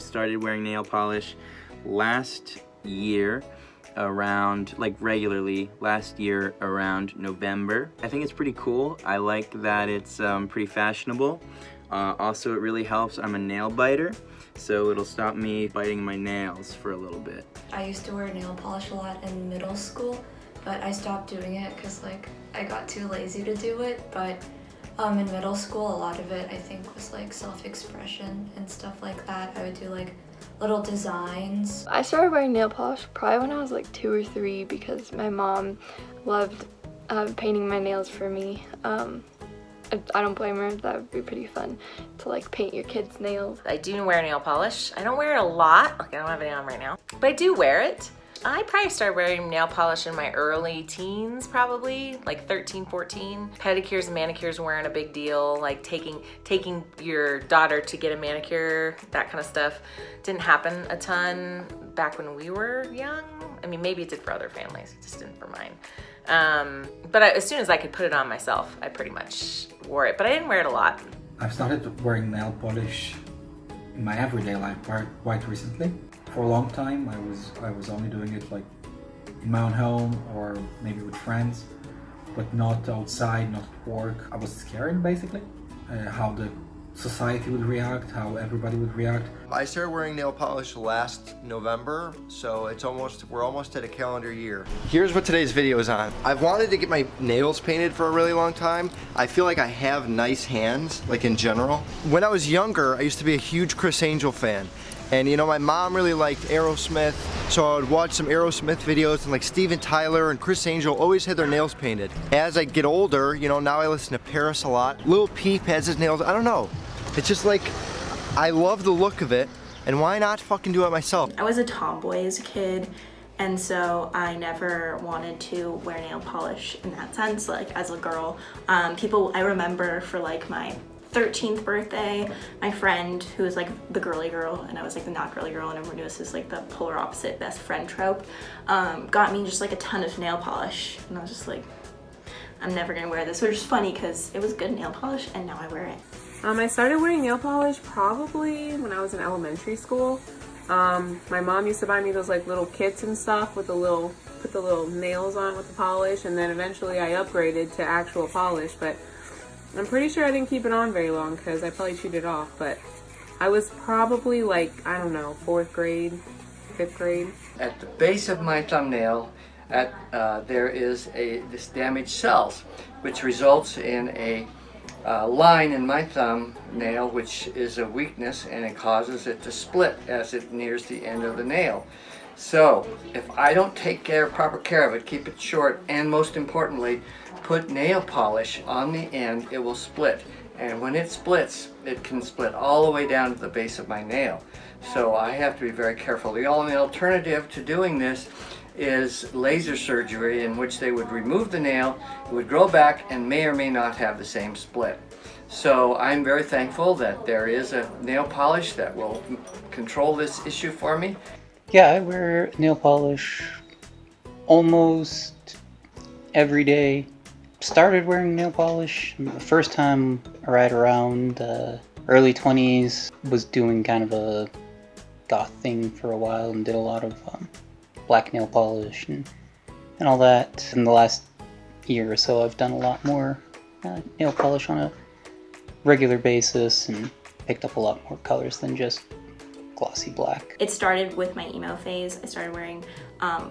Started wearing nail polish last year around, like regularly, last year around November. I think it's pretty cool. I like that it's pretty fashionable. Also, it really helps. I'm a nail biter, so it'll stop me biting my nails for a little bit. I used to wear nail polish a lot in middle school, but I stopped doing it because like I got too lazy to do it. But in middle school, a lot of it I think was like self-expression and stuff like that. I would do like little designs. I started wearing nail polish probably when I was like 2 or 3 because my mom loved painting my nails for me. I don't blame her. That would be pretty fun to like paint your kids' nails. I do wear nail polish. I don't wear it a lot. Like I don't have any on right now, but I do wear it. I probably started wearing nail polish in my early teens, probably like 13, 14. Pedicures and manicures weren't a big deal. Like taking your daughter to get a manicure, that kind of stuff didn't happen a ton back when we were young. I mean, maybe it did for other families, it just didn't for mine. But as soon as I could put it on myself, I pretty much wore it, but I didn't wear it a lot. I've started wearing nail polish in my everyday life quite recently. For a long time, I was only doing it like in my own home or maybe with friends, but not outside, not at work. I was scared basically, how the society would react, how everybody would react. I started wearing nail polish last November, so we're almost at a calendar year. Here's what today's video is on. I've wanted to get my nails painted for a really long time. I feel like I have nice hands, like in general. When I was younger, I used to be a huge Chris Angel fan. And you know, my mom really liked Aerosmith, so I would watch some Aerosmith videos, and like Steven Tyler and Chris Angel always had their nails painted. As I get older, you know, now I listen to Paris a lot. Lil Peep has his nails, I don't know. It's just like, I love the look of it, and why not fucking do it myself? I was a tomboy as a kid, and so I never wanted to wear nail polish in that sense, like as a girl. I remember for like my 13th birthday, my friend who was like the girly girl and I was like the not girly girl, and everyone knew this is like the polar opposite best friend trope, got me just like a ton of nail polish, and I was just like, I'm never gonna wear this, which is funny because it was good nail polish and now I wear it. I started wearing nail polish probably when I was in elementary school. My mom used to buy me those like little kits and stuff with put the little nails on with the polish, and then eventually I upgraded to actual polish, but I'm pretty sure I didn't keep it on very long because I probably chewed it off, but I was probably like, I don't know, 4th grade, 5th grade. At the base of my thumbnail, there is this damaged cells, which results in a line in my thumbnail, which is a weakness, and it causes it to split as it nears the end of the nail. So if I don't take proper care of it, keep it short, and most importantly, put nail polish on the end, it will split. And when it splits, it can split all the way down to the base of my nail. So I have to be very careful. The only alternative to doing this is laser surgery, in which they would remove the nail, it would grow back, and may or may not have the same split. So I'm very thankful that there is a nail polish that will control this issue for me. Yeah, I wear nail polish almost every day. Started wearing nail polish the first time right around early 20s. Was doing kind of a goth thing for a while and did a lot of black nail polish and all that. In the last year or so, I've done a lot more nail polish on a regular basis and picked up a lot more colors than just glossy black. It started with my emo phase. I started wearing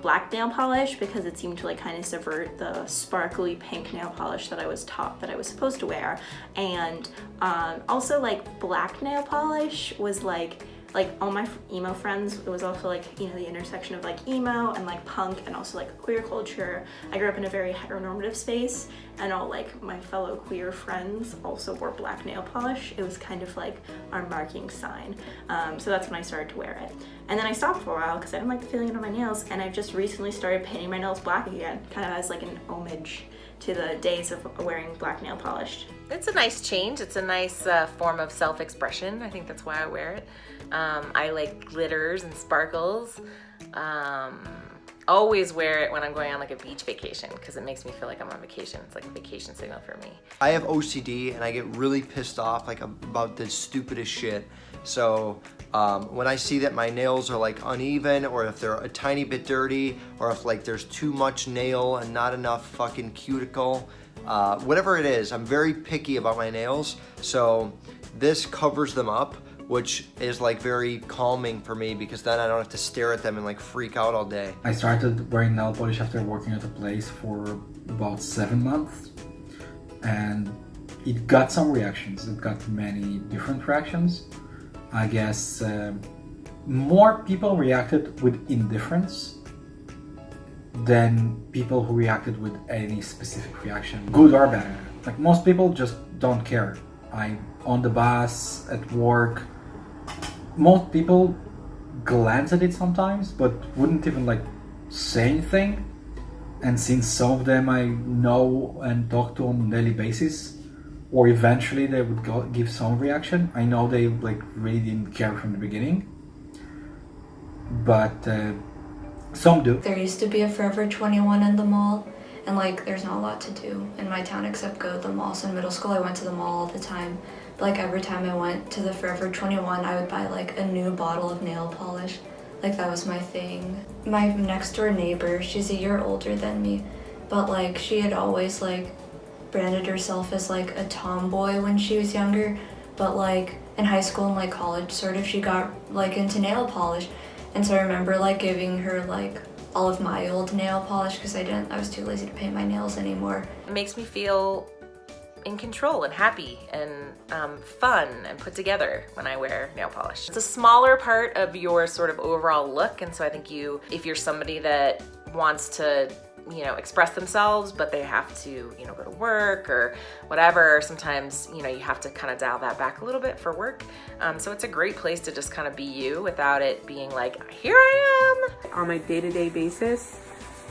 black nail polish because it seemed to like kind of subvert the sparkly pink nail polish that I was taught that I was supposed to wear. And also like black nail polish was like all my emo friends, it was also like, you know, the intersection of like emo and like punk and also like queer culture. I grew up in a very heteronormative space, and all like my fellow queer friends also wore black nail polish. It was kind of like our marking sign. So that's when I started to wear it. And then I stopped for a while because I didn't like the feeling on my nails, and I've just recently started painting my nails black again, kind of as like an homage to the days of wearing black nail polish. It's a nice change. It's a nice form of self-expression. I think that's why I wear it. I like glitters and sparkles. Always wear it when I'm going on like a beach vacation because it makes me feel like I'm on vacation. It's like a vacation signal for me. I have OCD and I get really pissed off like about the stupidest shit. So When I see that my nails are like uneven, or if they're a tiny bit dirty, or if like there's too much nail and not enough fucking cuticle, whatever it is, I'm very picky about my nails. So this covers them up, which is like very calming for me, because then I don't have to stare at them and like freak out all day. I started wearing nail polish after working at a place for about 7 months, and it got some reactions. It got many different reactions. I guess more people reacted with indifference than people who reacted with any specific reaction, good or bad. Like, most people just don't care. On the bus, at work, most people glance at it sometimes, but wouldn't even like say anything. And since some of them I know and talk to on a daily basis, or eventually they would give some reaction, I know they like really didn't care from the beginning. But some do. There used to be a Forever 21 in the mall, and like there's not a lot to do in my town except go to the mall. So in middle school I went to the mall all the time. But like every time I went to the Forever 21, I would buy like a new bottle of nail polish. Like that was my thing. My next door neighbor, she's a year older than me, but like she had always like branded herself as like a tomboy when she was younger, but like in high school and like college sort of she got like into nail polish. And so I remember like giving her like all of my old nail polish because I was too lazy to paint my nails anymore. It makes me feel in control and happy and fun and put together when I wear nail polish. It's a smaller part of your sort of overall look, and so I think if you're somebody that wants to express themselves, but they have to, go to work or whatever. Sometimes, you have to kind of dial that back a little bit for work. So it's a great place to just kind of be you without it being like, here I am. On my day-to-day basis,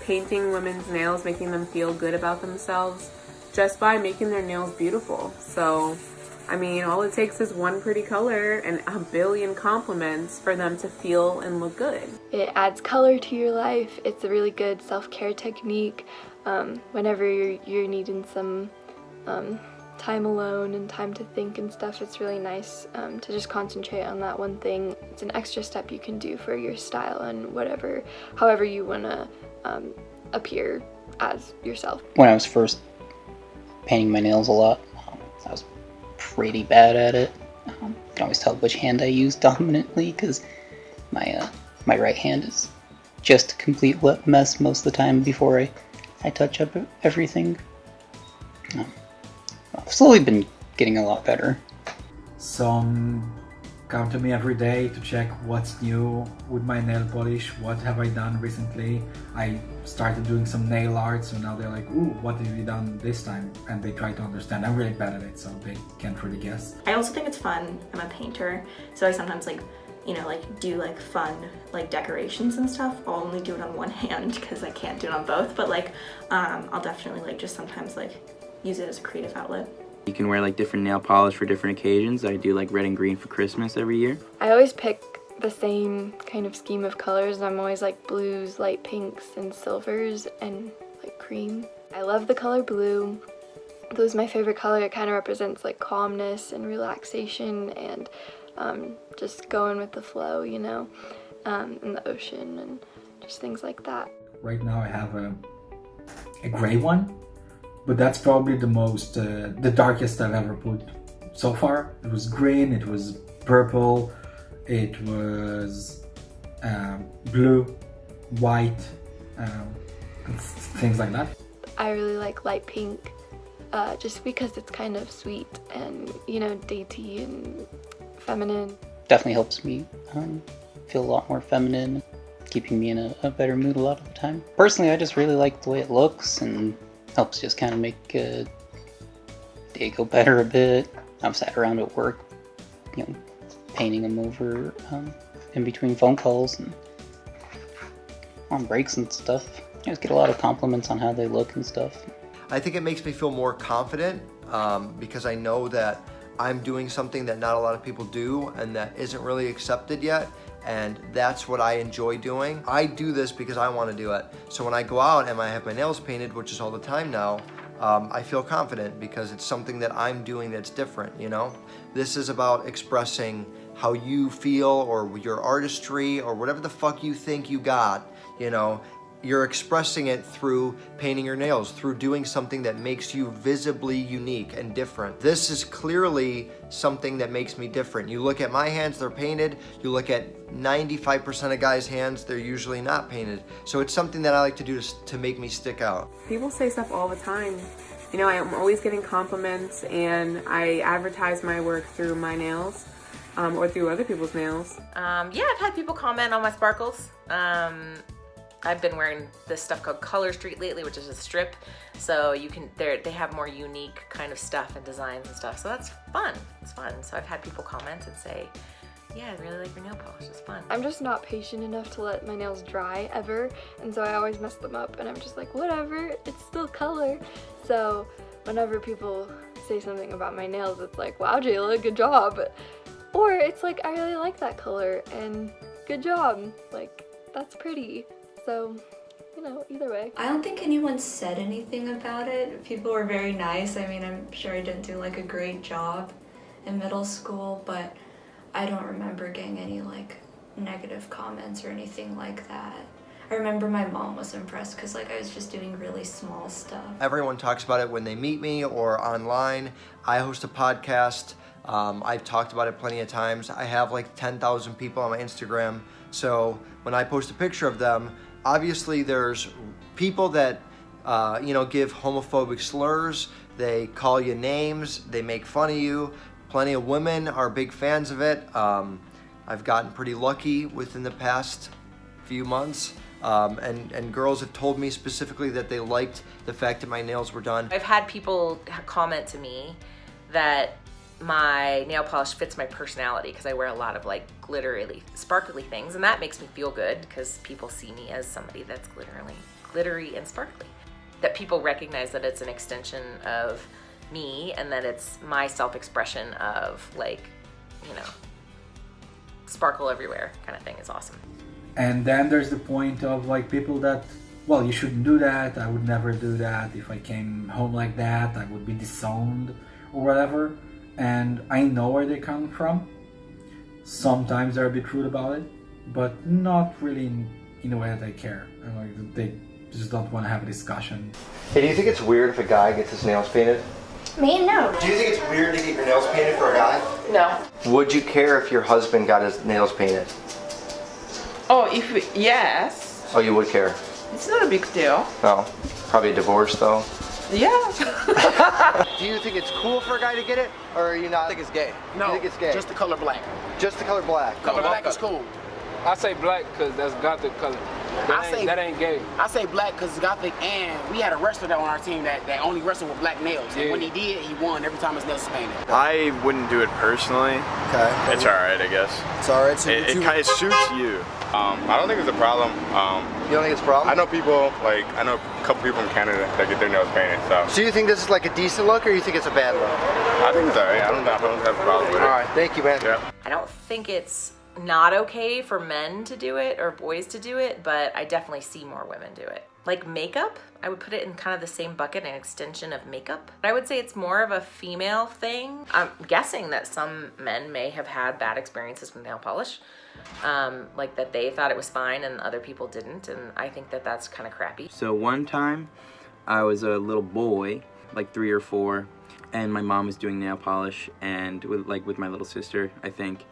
painting women's nails, making them feel good about themselves just by making their nails beautiful. So, I mean, all it takes is one pretty color and a billion compliments for them to feel and look good. It adds color to your life. It's a really good self-care technique. Whenever you're needing some time alone and time to think and stuff, it's really nice to just concentrate on that one thing. It's an extra step you can do for your style and however you want to appear as yourself. When I was first painting my nails a lot, I was pretty bad at it. I can always tell which hand I use dominantly because my right hand is just a complete mess most of the time before I touch up everything. I've slowly been getting a lot better. Some come to me every day to check what's new with my nail polish, what have I done recently. I started doing some nail art, so now they're like, ooh, what have you done this time? And they try to understand. I'm really bad at it, so they can't really guess. I also think it's fun. I'm a painter, so I sometimes do fun decorations and stuff. I'll only do it on one hand because I can't do it on both, but I'll definitely just sometimes use it as a creative outlet. You can wear different nail polish for different occasions. I do red and green for Christmas every year. I always pick the same kind of scheme of colors. I'm always blues, light pinks, and silvers, and cream. I love the color blue. Blue is my favorite color. It kind of represents calmness and relaxation and just going with the flow, in the ocean and just things like that. Right now I have a gray one, but that's probably the darkest I've ever put so far. It was green, it was purple, it was blue, white, and things like that. I really like light pink, just because it's kind of sweet and, dainty and feminine. Definitely helps me feel a lot more feminine, keeping me in a better mood a lot of the time. Personally, I just really like the way it looks and helps just kind of make day go better a bit. I've sat around at work, painting them over in between phone calls and on breaks and stuff. I just get a lot of compliments on how they look and stuff. I think it makes me feel more confident because I know that I'm doing something that not a lot of people do and that isn't really accepted yet, and that's what I enjoy doing. I do this because I want to do it. So when I go out and I have my nails painted, which is all the time now, I feel confident because it's something that I'm doing that's different, you know? This is about expressing how you feel or your artistry or whatever the fuck you think you got, you know? You're expressing it through painting your nails, through doing something that makes you visibly unique and different. This is clearly something that makes me different. You look at my hands, they're painted. You look at 95% of guys' hands, they're usually not painted. So it's something that I like to do to make me stick out. People say stuff all the time. You know, I'm always getting compliments, and I advertise my work through my nails or through other people's nails. Yeah, I've had people comment on my sparkles. I've been wearing this stuff called Color Street lately, which is a strip. So you can, they have more unique kind of stuff and designs and stuff. So that's fun. It's fun. So I've had people comment and say, yeah, I really like your nail polish. It's fun. I'm just not patient enough to let my nails dry ever. And so I always mess them up and I'm just like, whatever, it's still color. So whenever people say something about my nails, it's like, wow, Jayla, good job. Or it's like, I really like that color and good job. Like, that's pretty. So, you know, either way. I don't think anyone said anything about it. People were very nice. I mean, I'm sure I didn't do like a great job in middle school, but I don't remember getting any like negative comments or anything like that. I remember my mom was impressed because like I was just doing really small stuff. Everyone talks about it when they meet me or online. I host a podcast. I've talked about it plenty of times. I have like 10,000 people on my Instagram. So when I post a picture of them, obviously there's people that you know, give homophobic slurs. They call you names. They make fun of you. Plenty of women are big fans of it. I've gotten pretty lucky within the past few months. And girls have told me specifically that they liked the fact that my nails were done. I've had people comment to me that my nail polish fits my personality because I wear a lot of like glittery, sparkly things, and that makes me feel good because people see me as somebody that's glittery and sparkly. That people recognize that it's an extension of me and that it's my self-expression of like, you know, sparkle everywhere kind of thing is awesome. And then there's the point of like people that, well, you shouldn't do that, I would never do that, if I came home like that, I would be disowned or whatever. And I know where they come from. Sometimes they're a bit rude about it, but not really in a way that I care. And like they just don't want to have a discussion. Hey, do you think it's weird if a guy gets his nails painted? Me, no. Do you think it's weird to get your nails painted for a guy? No. Would you care if your husband got his nails painted? Oh, yes. Oh, you would care? It's not a big deal. No. Probably a divorce though. Yeah. Do you think it's cool for a guy to get it, or are you not? I think it's gay. No, you think it's gay? Just the color black. Just the color black. Color black is cool. I say black because that's gothic color. That ain't gay. I say black because it's gothic, and we had a wrestler that on our team that only wrestled with black nails. Yeah. And when he did, he won every time his nails was painted. I wouldn't do it personally. Okay. It's alright, I guess. It's alright. So it kind of suits you. I don't think it's a problem. You don't think it's a problem? I know people, like, I know a couple people from Canada that get their nails painted, so. So you think this is like a decent look, or you think it's a bad look? I think it's alright. I don't have a problem with it. Alright, thank you, man. Yeah. I don't think it's not okay for men to do it or boys to do it, but I definitely see more women do it. Like makeup, I would put it in kind of the same bucket, an extension of makeup. I would say it's more of a female thing. I'm guessing that some men may have had bad experiences with nail polish, like that they thought it was fine and other people didn't, and I think that that's kind of crappy. So one time, I was a little boy, like 3 or 4, and my mom was doing nail polish, and with my little sister, I think.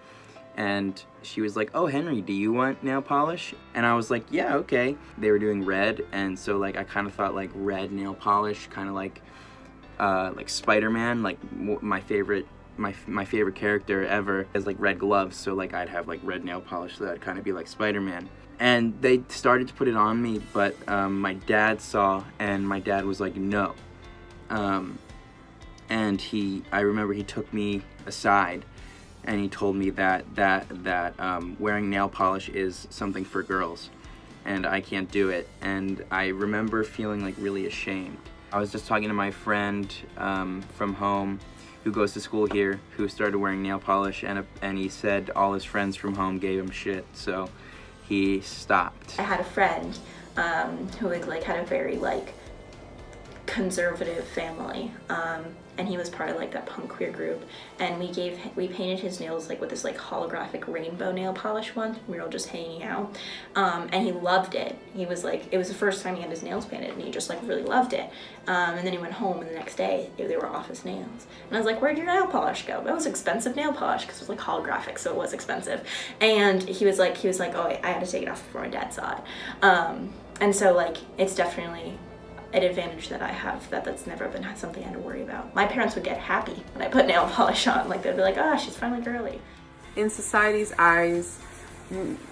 And she was like, oh, Henry, do you want nail polish? And I was like, yeah, okay. They were doing red, and so like I kind of thought like red nail polish, kind of like Spider-Man, like my favorite character ever is like red gloves, so like I'd have like red nail polish, so that'd kind of be like Spider-Man. And they started to put it on me, but my dad saw, and my dad was like, no. And I remember he took me aside, and he told me that wearing nail polish is something for girls, and I can't do it. And I remember feeling like really ashamed. I was just talking to my friend from home who goes to school here, who started wearing nail polish, and he said all his friends from home gave him shit, so he stopped. I had a friend who like had a very like conservative family, and he was part of like that punk queer group, and we painted his nails like with this like holographic rainbow nail polish one. We were all just hanging out, and he loved it. He was like, it was the first time he had his nails painted, and he just like really loved it. And then he went home, and the next day they were off his nails, and I was like, where'd your nail polish go? That was expensive nail polish, because it was like holographic, so it was expensive. And he was like, oh, I had to take it off before my dad saw it. And so like, it's definitely an advantage that I have, that's never been something I had to worry about. My parents would get happy when I put nail polish on. Like, they'd be like, she's finally girly. In society's eyes,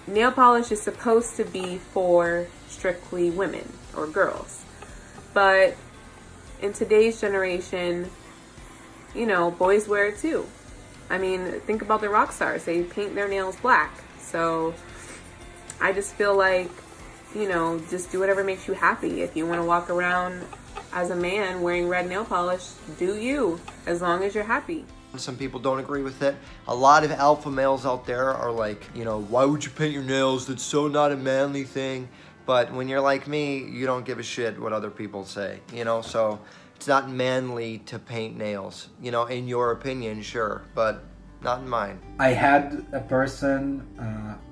nail polish is supposed to be for strictly women or girls. But in today's generation, you know, boys wear it too. I mean, think about the rock stars. They paint their nails black. So I just feel like, you know, just do whatever makes you happy. If you want to walk around as a man wearing red nail polish, do you, as long as you're happy. Some people don't agree with it. A lot of alpha males out there are like, you know, why would you paint your nails? That's so not a manly thing. But when you're like me, you don't give a shit what other people say, you know? So it's not manly to paint nails, you know, in your opinion, sure, but not in mine. I had a person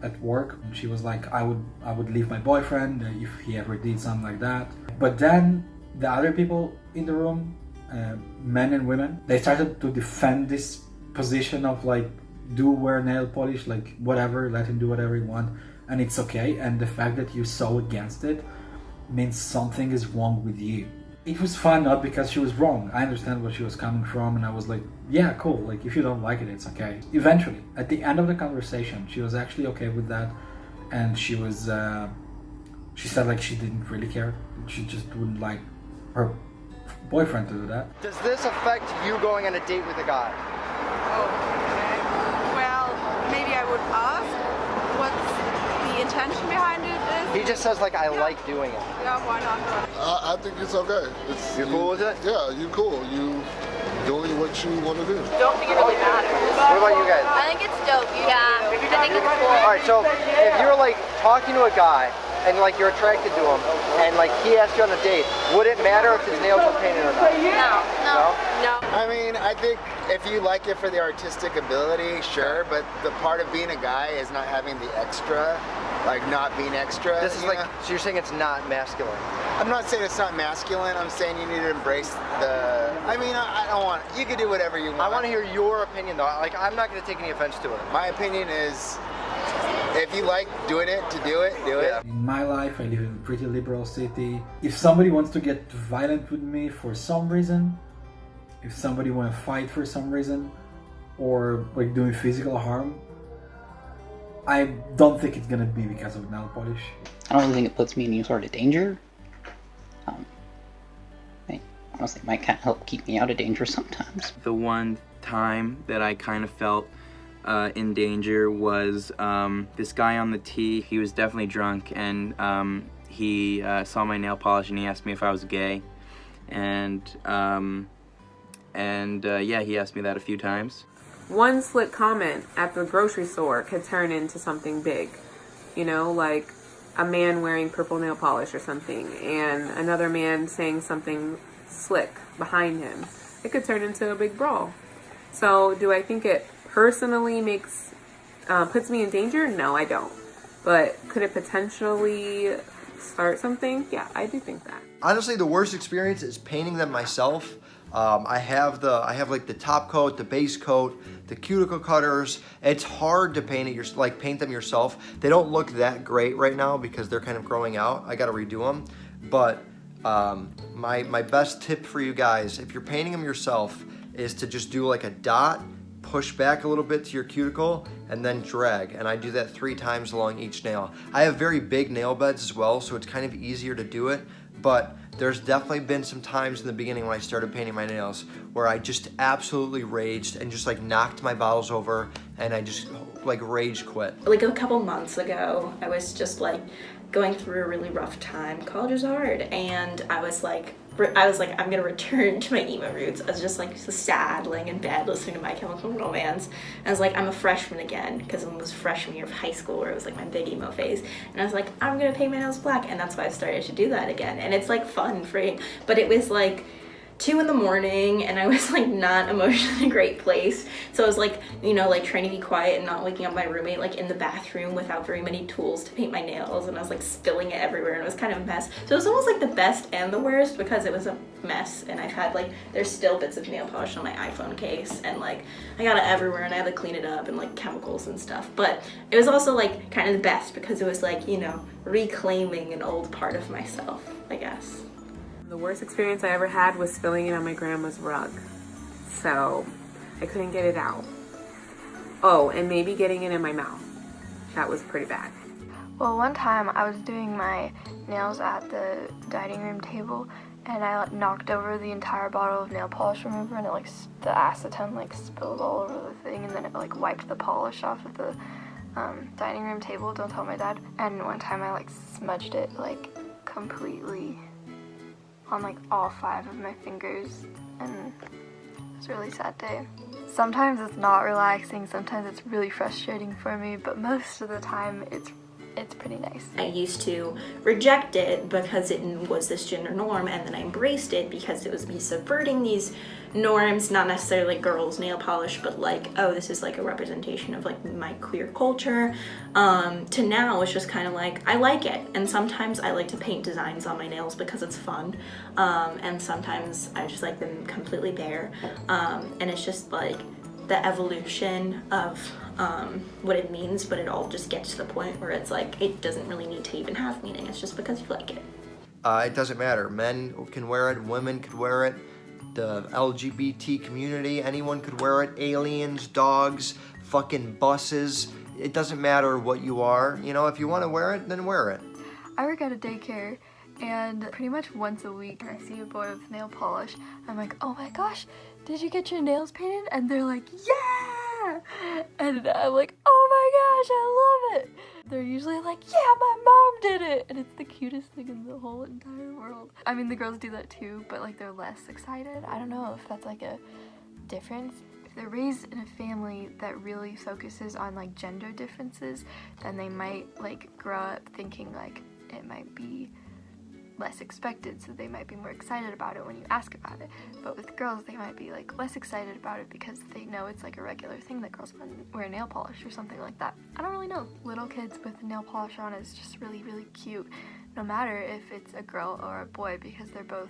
at work. She was like, I would leave my boyfriend if he ever did something like that. But then the other people in the room, men and women, they started to defend this position of like, do wear nail polish, like whatever, let him do whatever he wants, and it's okay. And the fact that you're so against it means something is wrong with you. It was fun, not because she was wrong. I understand where she was coming from, and I was like, yeah, cool. Like, if you don't like it, it's okay. Eventually, at the end of the conversation, she was actually okay with that, and she was, she said like she didn't really care. She just wouldn't like her boyfriend to do that. Does this affect you going on a date with a guy? Well, maybe I would ask what's the intention behind it is. He just says like, I like doing it. Yeah, why not? I think it's okay. You're cool with it? Yeah, you're cool. You doing what you want to do. Don't think it really matters. What about you guys? I think it's dope. Yeah, I think it's cool. Alright, so if you're like talking to a guy and like you're attracted to him and like he asked you on a date, would it matter if his nails were painted or not? No. I mean, I think if you like it for the artistic ability, sure, but the part of being a guy is not having the extra, like not being extra. This is like, so you're saying it's not masculine? I'm not saying it's not masculine, I'm saying you need to embrace the, I mean, I don't want, you can do whatever you want. I want to hear your opinion though, like I'm not going to take any offense to it. My opinion is, if you like doing it to do it, do it. In my life, I live in a pretty liberal city. If somebody wants to get violent with me for some reason, if somebody want to fight for some reason, or like doing physical harm, I don't think it's gonna be because of nail polish. I don't really think it puts me in any sort of danger. Honestly, it might kind of help keep me out of danger sometimes. The one time that I kind of felt in danger was this guy on the tee. He was definitely drunk, and he saw my nail polish and he asked me if I was gay, and yeah, he asked me that a few times. One slick comment at the grocery store could turn into something big, you know, like a man wearing purple nail polish or something, and another man saying something slick behind him. It could turn into a big brawl. So do I think it personally puts me in danger? No, I don't. But could it potentially start something? Yeah, I do think that. Honestly, the worst experience is painting them myself. I have like the top coat, the base coat, the cuticle cutters. It's hard to paint it paint them yourself. They don't look that great right now because they're kind of growing out. I got to redo them. But my best tip for you guys, if you're painting them yourself, is to just do like a dot, push back a little bit to your cuticle, and then drag. And I do that 3 times along each nail. I have very big nail beds as well, so it's kind of easier to do it. But there's definitely been some times in the beginning when I started painting my nails where I just absolutely raged and just like knocked my bottles over, and I just like rage quit. Like a couple months ago, I was just like going through a really rough time. College is hard, and I was like was like, I'm gonna return to my emo roots. I was just like sad, laying in bed, listening to My Chemical Romance. I was like, I'm a freshman again, because it was freshman year of high school where it was like my big emo phase. And I was like, I'm gonna paint my nails black, and that's why I started to do that again. And it's like fun, freeing, but it was like 2 in the morning and I was like not emotionally in a great place. So I was like, you know, like trying to be quiet and not waking up my roommate like in the bathroom without very many tools to paint my nails, and I was like spilling it everywhere and it was kind of a mess. So it was almost like the best and the worst because it was a mess, and I've had like, there's still bits of nail polish on my iPhone case and like I got it everywhere and I had to clean it up and like chemicals and stuff. But it was also like kind of the best because it was like, you know, reclaiming an old part of myself, I guess. The worst experience I ever had was spilling it on my grandma's rug. So I couldn't get it out. Oh, and maybe getting it in my mouth. That was pretty bad. Well, one time I was doing my nails at the dining room table and I like knocked over the entire bottle of nail polish remover, and it like the acetone like spilled all over the thing, and then it like wiped the polish off of the dining room table. Don't tell my dad. And one time I like smudged it like completely on like all 5 of my fingers, and it was a really sad day. Sometimes it's not relaxing, sometimes it's really frustrating for me, but most of the time it's pretty nice. I used to reject it because it was this gender norm, and then I embraced it because it was me subverting these norms, not necessarily like girls' nail polish, but like, oh, this is like a representation of like my queer culture, to now it's just kind of like, I like it. And sometimes I like to paint designs on my nails because it's fun, and sometimes I just like them completely bare, and it's just like the evolution of what it means, but it all just gets to the point where it's like, it doesn't really need to even have meaning, it's just because you like it. It doesn't matter. Men can wear it, women could wear it, the LGBT community, anyone could wear it, aliens, dogs, fucking buses. It doesn't matter what you are, you know, if you want to wear it, then wear it. I work at a daycare, and pretty much once a week I see a boy with nail polish. I'm like, oh my gosh, did you get your nails painted? And they're like, yeah! And I'm like, oh my gosh, I love it! They're usually like, yeah, my mom did it! And it's the cutest thing in the whole entire world. I mean, the girls do that too, but like they're less excited. I don't know if that's like a difference. If they're raised in a family that really focuses on like gender differences, then they might like grow up thinking like it might be less expected, so they might be more excited about it when you ask about it. But with girls, they might be like less excited about it because they know it's like a regular thing that girls wear nail polish or something like that. I don't really know. Little kids with nail polish on is just really, really cute, no matter if it's a girl or a boy, because they're both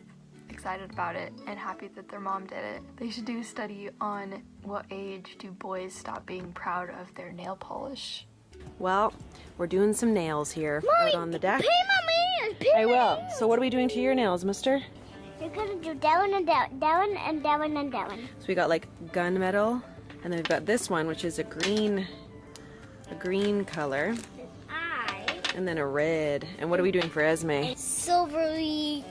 excited about it and happy that their mom did it. They should do a study on what age do boys stop being proud of their nail polish. Well, we're doing some nails here out on the deck. Paint my nails! I will. So what are we doing to your nails, mister? You're gonna do down and down, down and down and down. So we got like gunmetal, and then we've got this one, which is a green color. And then a red. And what are we doing for Esme? Silvery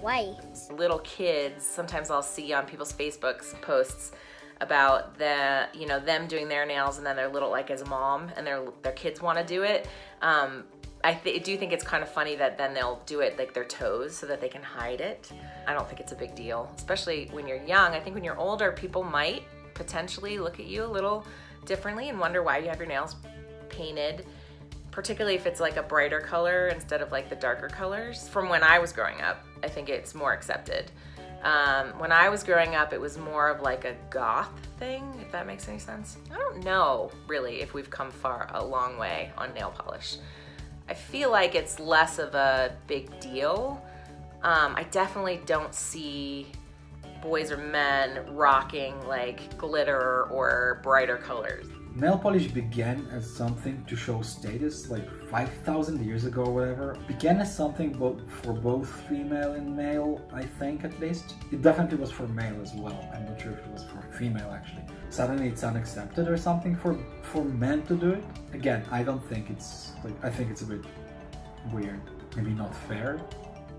white. Little kids, sometimes I'll see on people's Facebook posts about them doing their nails, and then they're little, like as a mom, and their kids want to do it. I do think it's kind of funny that then they'll do it like their toes so that they can hide it. I don't think it's a big deal, especially when you're young. I think when you're older, people might potentially look at you a little differently and wonder why you have your nails painted, particularly if it's like a brighter color instead of like the darker colors. From when I was growing up, I think it's more accepted. When I was growing up, it was more of like a goth thing, if that makes any sense. I don't know really if we've come a long way on nail polish. I feel like it's less of a big deal. I definitely don't see boys or men rocking like glitter or brighter colors. Nail polish began as something to show status like 5,000 years ago or whatever. Began as something for both female and male, I think at least. It definitely was for male as well. I'm not sure if it was for female actually. Suddenly it's unaccepted or something for men to do it. Again, I don't think it's like, I think it's a bit weird, maybe not fair.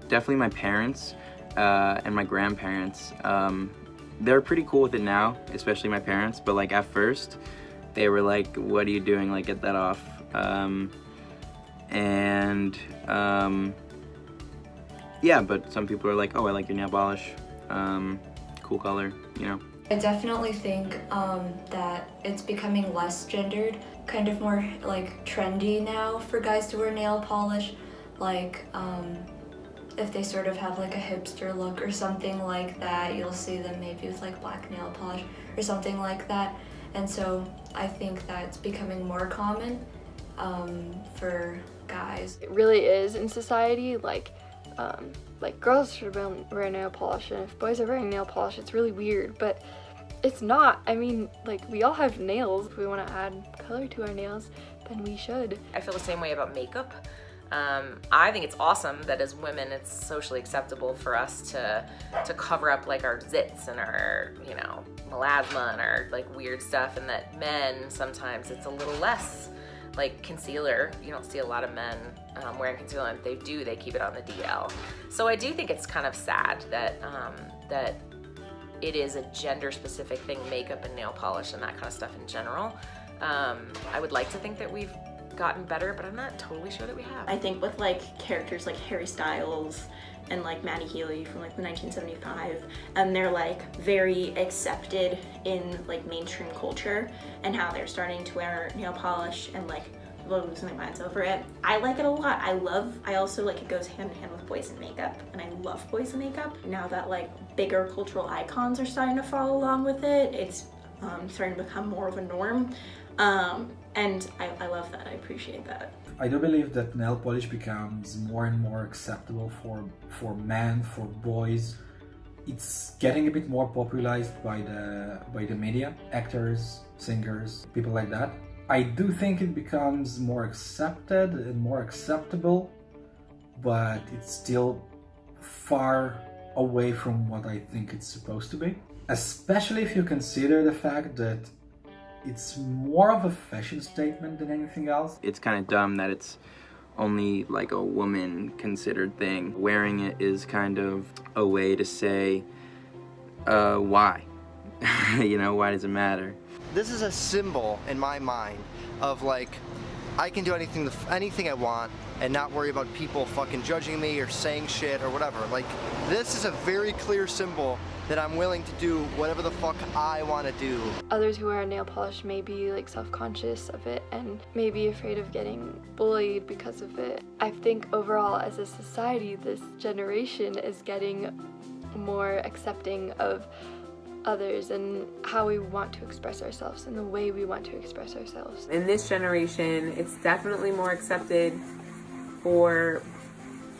Definitely my parents and my grandparents. They're pretty cool with it now, especially my parents, but like at first, they were like, what are you doing? Like, get that off. yeah, but some people are like, oh, I like your nail polish, cool color, you know. I definitely think that it's becoming less gendered, kind of more like trendy now for guys to wear nail polish. Like if they sort of have like a hipster look or something like that, you'll see them maybe with like black nail polish or something like that. And so I think that's becoming more common for guys. It really is in society, like girls should wear nail polish, and if boys are wearing nail polish, it's really weird, but it's not. I mean, like, we all have nails. If we want to add color to our nails, then we should. I feel the same way about makeup. I think it's awesome that as women it's socially acceptable for us to cover up like our zits and our, you know, melasma and our like weird stuff, and that men sometimes it's a little less. Like concealer, you don't see a lot of men wearing concealer, and if they do, they keep it on the DL. So I do think it's kind of sad that that it is a gender-specific thing, makeup and nail polish and that kind of stuff in general. I would like to think that we've gotten better, but I'm not totally sure that we have. I think with like characters like Harry Styles and like Maddie Healy from like the 1975, and they're like very accepted in like mainstream culture, and how they're starting to wear nail polish and like people are losing their minds over it. I like it a lot. I also like it goes hand in hand with boys in makeup, and I love boys in makeup. Now that like bigger cultural icons are starting to follow along with it, it's starting to become more of a norm. And I love that. I appreciate that. I do believe that nail polish becomes more and more acceptable for men, for boys. It's getting a bit more popularized by the media, actors, singers, people like that. I do think it becomes more accepted and more acceptable, but it's still far away from what I think it's supposed to be. Especially if you consider the fact that it's more of a fashion statement than anything else. It's kind of dumb that it's only like a woman considered thing. Wearing it is kind of a way to say, why? You know, why does it matter? This is a symbol in my mind of like, I can do anything I want and not worry about people fucking judging me or saying shit or whatever. Like, this is a very clear symbol that I'm willing to do whatever the fuck I want to do. Others who wear nail polish may be like self-conscious of it and may be afraid of getting bullied because of it. I think overall as a society, this generation is getting more accepting of others and how we want to express ourselves and the way we want to express ourselves. In this generation, it's definitely more accepted for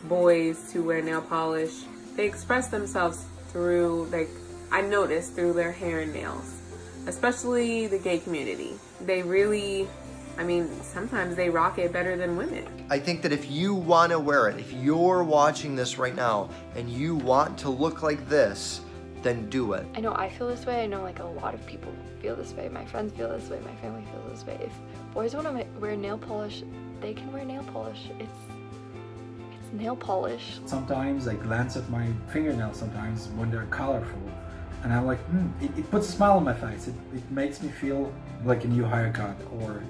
boys to wear nail polish. They express themselves through, like, I noticed through their hair and nails, especially the gay community. They really, I mean, sometimes they rock it better than women. I think that if you want to wear it, if you're watching this right now and you want to look like this, then do it. I know I feel this way. I know like a lot of people feel this way. My friends feel this way. My family feels this way. If boys want to wear nail polish, they can wear nail polish. It's nail polish. Sometimes I glance at my fingernails sometimes when they're colorful, and I'm like, it puts a smile on my face. It makes me feel like a new haircut or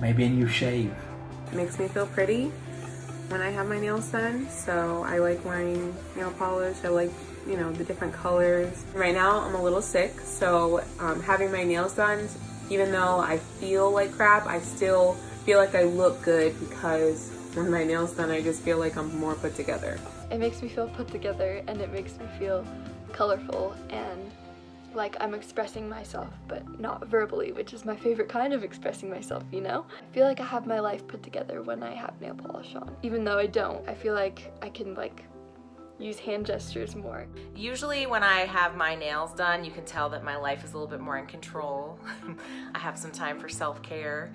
maybe a new shave. It makes me feel pretty when I have my nails done, so I like wearing nail polish. I like, you know, the different colors. Right now I'm a little sick, so having my nails done, even though I feel like crap, I still feel like I look good because when my nails done, I just feel like I'm more put together. It makes me feel put together, and it makes me feel colorful and like I'm expressing myself, but not verbally, which is my favorite kind of expressing myself, you know? I feel like I have my life put together when I have nail polish on. Even though I don't, I feel like I can like use hand gestures more. Usually when I have my nails done, you can tell that my life is a little bit more in control. I have some time for self-care.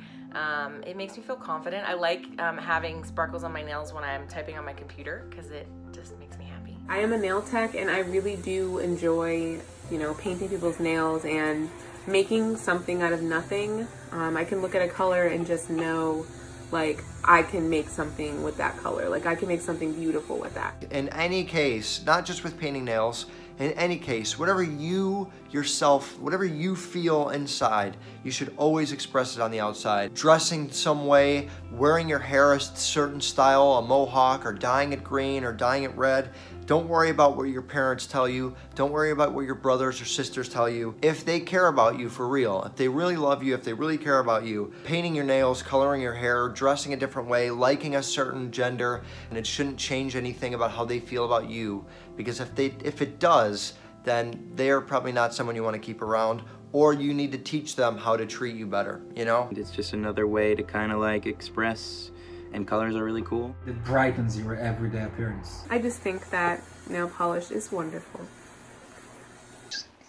It makes me feel confident. I like having sparkles on my nails when I'm typing on my computer because it just makes me happy. I am a nail tech, and I really do enjoy, you know, painting people's nails and making something out of nothing. I can look at a color and just know, like, I can make something with that color. Like, I can make something beautiful with that. In any case, not just with painting nails, In any case, whatever you yourself, whatever you feel inside, you should always express it on the outside. Dressing some way, wearing your hair a certain style, a mohawk, or dyeing it green or dyeing it red. Don't worry about what your parents tell you. Don't worry about what your brothers or sisters tell you. If they care about you for real, if they really love you, if they really care about you, painting your nails, coloring your hair, dressing a different way, liking a certain gender, and it shouldn't change anything about how they feel about you. Because if it does, then they are probably not someone you want to keep around, or you need to teach them how to treat you better, you know? It's just another way to kind of like express, and colors are really cool. It brightens your everyday appearance. I just think that nail polish is wonderful.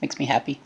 Makes me happy.